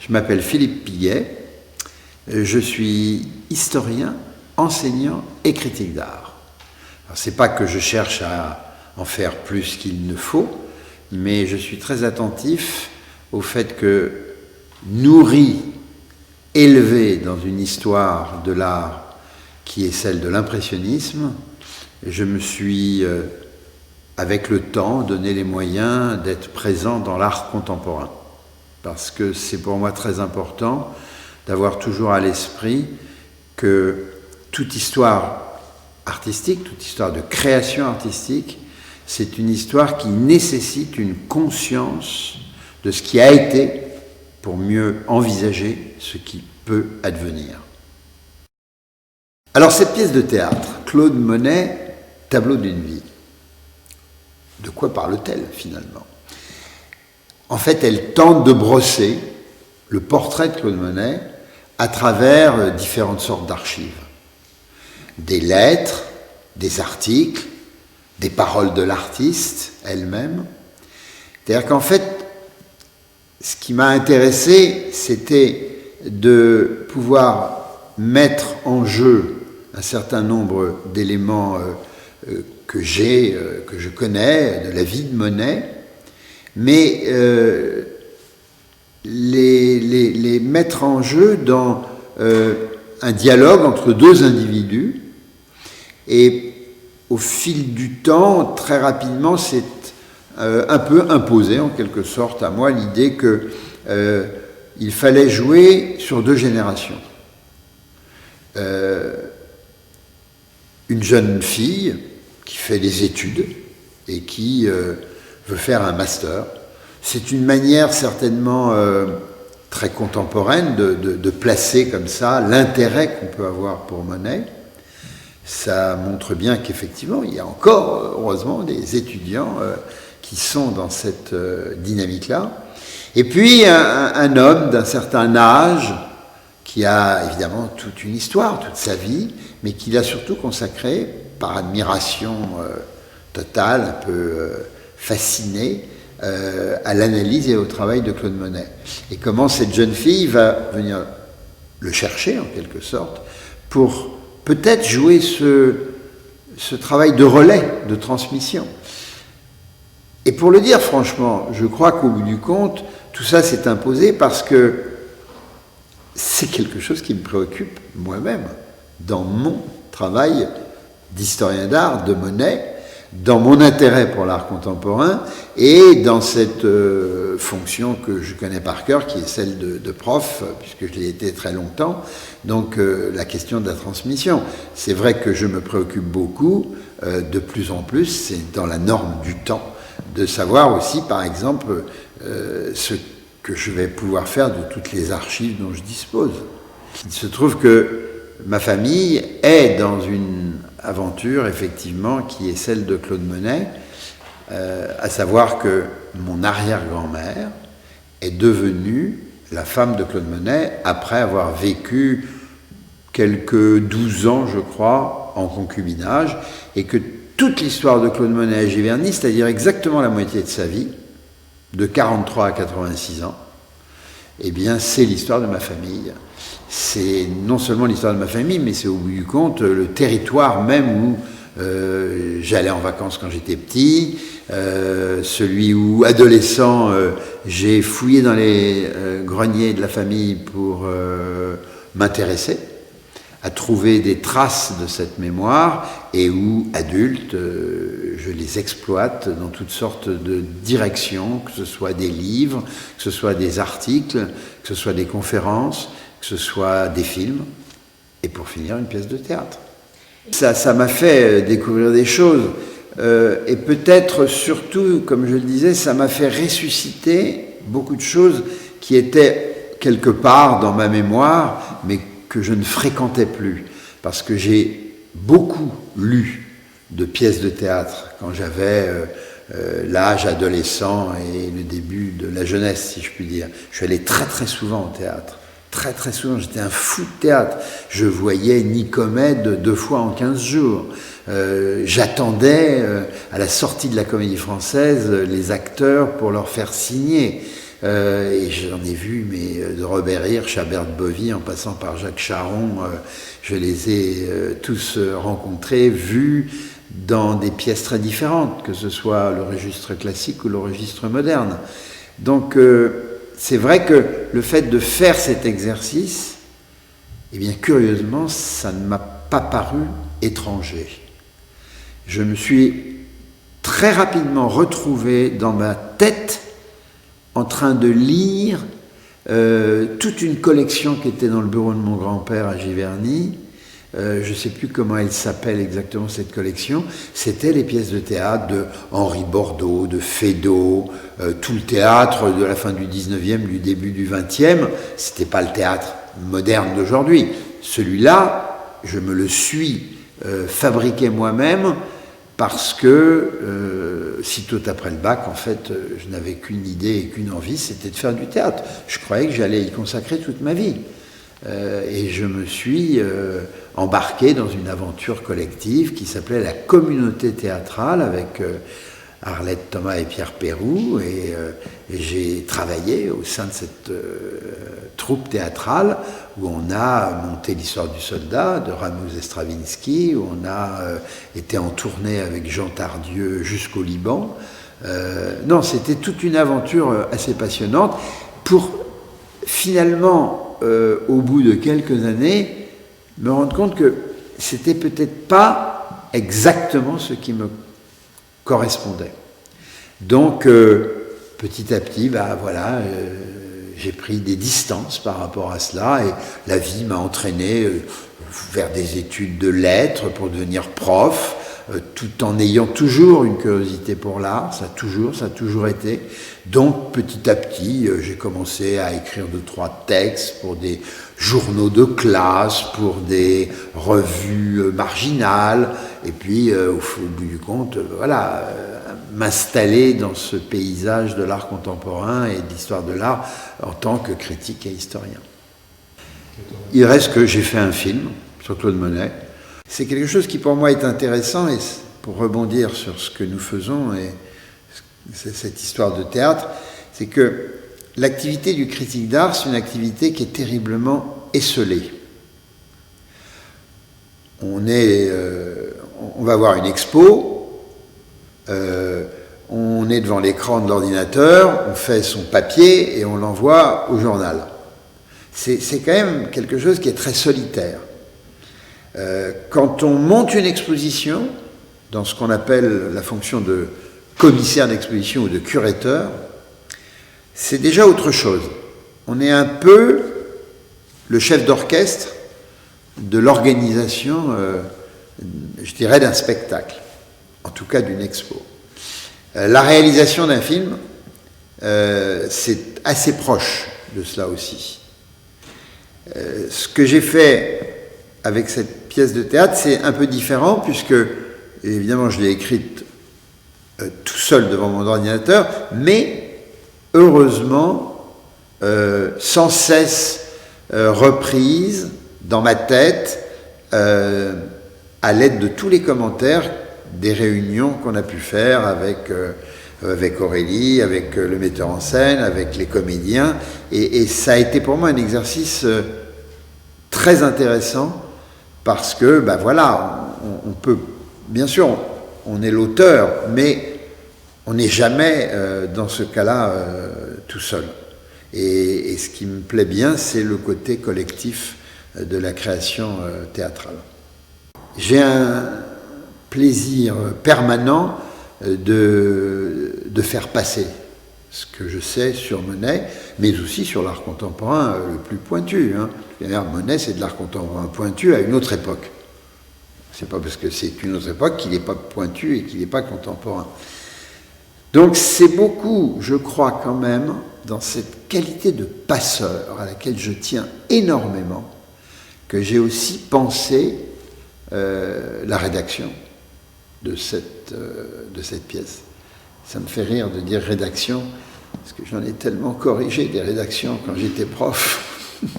Je m'appelle Philippe Piguet, je suis historien, enseignant et critique d'art. Ce n'est pas que je cherche à en faire plus qu'il ne faut, mais je suis très attentif au fait que, nourri, élevé dans une histoire de l'art qui est celle de l'impressionnisme, je me suis, avec le temps, donné les moyens d'être présent dans l'art contemporain. Parce que c'est pour moi très important d'avoir toujours à l'esprit que toute histoire artistique, toute histoire de création artistique, c'est une histoire qui nécessite une conscience de ce qui a été pour mieux envisager ce qui peut advenir. Alors cette pièce de théâtre, Claude Monet, Tableau d'une vie, de quoi parle-t-elle finalement ? En fait, elle tente de brosser le portrait de Claude Monet à travers différentes sortes d'archives. Des lettres, des articles, des paroles de l'artiste elle-même. C'est-à-dire qu'en fait, ce qui m'a intéressé, c'était de pouvoir mettre en jeu un certain nombre d'éléments que je connais de la vie de Monet, mais les mettre en jeu dans un dialogue entre deux individus. Et au fil du temps, très rapidement, c'est un peu imposé en quelque sorte à moi l'idée qu'il fallait jouer sur deux générations. Une jeune fille qui fait des études et qui veut faire un master. C'est une manière certainement très contemporaine de placer comme ça l'intérêt qu'on peut avoir pour Monet. Ça montre bien qu'effectivement, il y a encore, heureusement, des étudiants qui sont dans cette dynamique-là. Et puis, un homme d'un certain âge qui a évidemment toute une histoire, toute sa vie, mais qui l'a surtout consacré par admiration totale, un peu fasciné, à l'analyse et au travail de Claude Monet. Et comment cette jeune fille va venir le chercher, en quelque sorte, pour peut-être jouer ce travail de relais, de transmission. Et pour le dire franchement, je crois qu'au bout du compte, tout ça s'est imposé parce que c'est quelque chose qui me préoccupe moi-même dans mon travail d'historien d'art, de Monet, dans mon intérêt pour l'art contemporain et dans cette fonction que je connais par cœur, qui est celle de prof, puisque je l'ai été très longtemps, donc la question de la transmission. C'est vrai que je me préoccupe beaucoup, de plus en plus, c'est dans la norme du temps, de savoir aussi, par exemple, ce que je vais pouvoir faire de toutes les archives dont je dispose. Il se trouve que ma famille est dans une aventure, effectivement, qui est celle de Claude Monet, à savoir que mon arrière-grand-mère est devenue la femme de Claude Monet après avoir vécu quelques 12 ans, je crois, en concubinage, et que toute l'histoire de Claude Monet à Giverny, c'est-à-dire exactement la moitié de sa vie, de 43 à 86 ans, eh bien, c'est l'histoire de ma famille. C'est non seulement l'histoire de ma famille, mais c'est au bout du compte le territoire même où j'allais en vacances quand j'étais petit, celui où, adolescent, j'ai fouillé dans les greniers de la famille pour m'intéresser, à trouver des traces de cette mémoire, et où, adulte, je les exploite dans toutes sortes de directions, que ce soit des livres, que ce soit des articles, que ce soit des conférences, que ce soit des films, et pour finir, une pièce de théâtre. Ça m'a fait découvrir des choses, et peut-être surtout, comme je le disais, ça m'a fait ressusciter beaucoup de choses qui étaient quelque part dans ma mémoire, mais que je ne fréquentais plus, parce que j'ai beaucoup lu de pièces de théâtre quand j'avais l'âge adolescent et le début de la jeunesse, si je puis dire. Je suis allé très très souvent au théâtre. Très très souvent, j'étais un fou de théâtre. Je voyais Nicomède 2 fois en 15 jours. J'attendais à la sortie de la Comédie Française les acteurs pour leur faire signer. Et j'en ai vu, mais de Robert Hirsch à Berthe Bovy, en passant par Jacques Charon, je les ai tous rencontrés, vus dans des pièces très différentes, que ce soit le registre classique ou le registre moderne. Donc c'est vrai que le fait de faire cet exercice, eh bien curieusement, ça ne m'a pas paru étranger. Je me suis très rapidement retrouvé dans ma tête en train de lire toute une collection qui était dans le bureau de mon grand-père à Giverny. Je ne sais plus comment elle s'appelle exactement cette collection. C'était les pièces de théâtre de Henri Bordeaux, de Feydeau, tout le théâtre de la fin du 19e, du début du 20e. C'était pas le théâtre moderne d'aujourd'hui. Celui-là, je me le suis fabriqué moi-même parce que, sitôt après le bac, en fait, je n'avais qu'une idée et qu'une envie, c'était de faire du théâtre. Je croyais que j'allais y consacrer toute ma vie. Et je me suis embarqué dans une aventure collective qui s'appelait la Communauté théâtrale avec Arlette Thomas et Pierre Péroux, et j'ai travaillé au sein de cette troupe théâtrale où on a monté l'histoire du soldat de Ramuz et Stravinsky, où on a été en tournée avec Jean Tardieu jusqu'au Liban. Non, c'était toute une aventure assez passionnante pour finalement, au bout de quelques années, me rendre compte que c'était peut-être pas exactement ce qui me correspondait. Donc, petit à petit, voilà, j'ai pris des distances par rapport à cela, et la vie m'a entraîné vers des études de lettres pour devenir prof, tout en ayant toujours une curiosité pour l'art, ça a toujours été. Donc, petit à petit, j'ai commencé à écrire 2-3 textes pour des journaux de classe, pour des revues marginales, et puis, au bout du compte, voilà, m'installer dans ce paysage de l'art contemporain et de l'histoire de l'art en tant que critique et historien. Il reste que j'ai fait un film sur Claude Monet. C'est quelque chose qui pour moi est intéressant, et pour rebondir sur ce que nous faisons et cette histoire de théâtre, c'est que l'activité du critique d'art, c'est une activité qui est terriblement esselée. On va voir une expo, on est devant l'écran de l'ordinateur, on fait son papier et on l'envoie au journal. C'est quand même quelque chose qui est très solitaire. Quand on monte une exposition, dans ce qu'on appelle la fonction de commissaire d'exposition ou de curateur, c'est déjà autre chose. On est un peu le chef d'orchestre de l'organisation, je dirais, d'un spectacle, en tout cas d'une expo. La réalisation d'un film, c'est assez proche de cela aussi. Ce que j'ai fait avec cette pièce de théâtre, c'est un peu différent, puisque, évidemment, je l'ai écrite tout seul devant mon ordinateur, mais heureusement, sans cesse reprise dans ma tête, à l'aide de tous les commentaires des réunions qu'on a pu faire avec Aurélie, avec le metteur en scène, avec les comédiens, et ça a été pour moi un exercice très intéressant, parce que, voilà, on peut, bien sûr, on est l'auteur, mais on n'est jamais, dans ce cas-là, tout seul. Et ce qui me plaît bien, c'est le côté collectif de la création théâtrale. J'ai un plaisir permanent de faire passer ce que je sais sur Monet, mais aussi sur l'art contemporain le plus pointu. D'ailleurs, Monet, c'est de l'art contemporain pointu à une autre époque. C'est pas parce que c'est une autre époque qu'il n'est pas pointu et qu'il n'est pas contemporain. Donc c'est beaucoup, je crois quand même, dans cette qualité de passeur à laquelle je tiens énormément, que j'ai aussi pensé la rédaction de cette pièce. Ça me fait rire de dire rédaction, parce que j'en ai tellement corrigé des rédactions quand j'étais prof.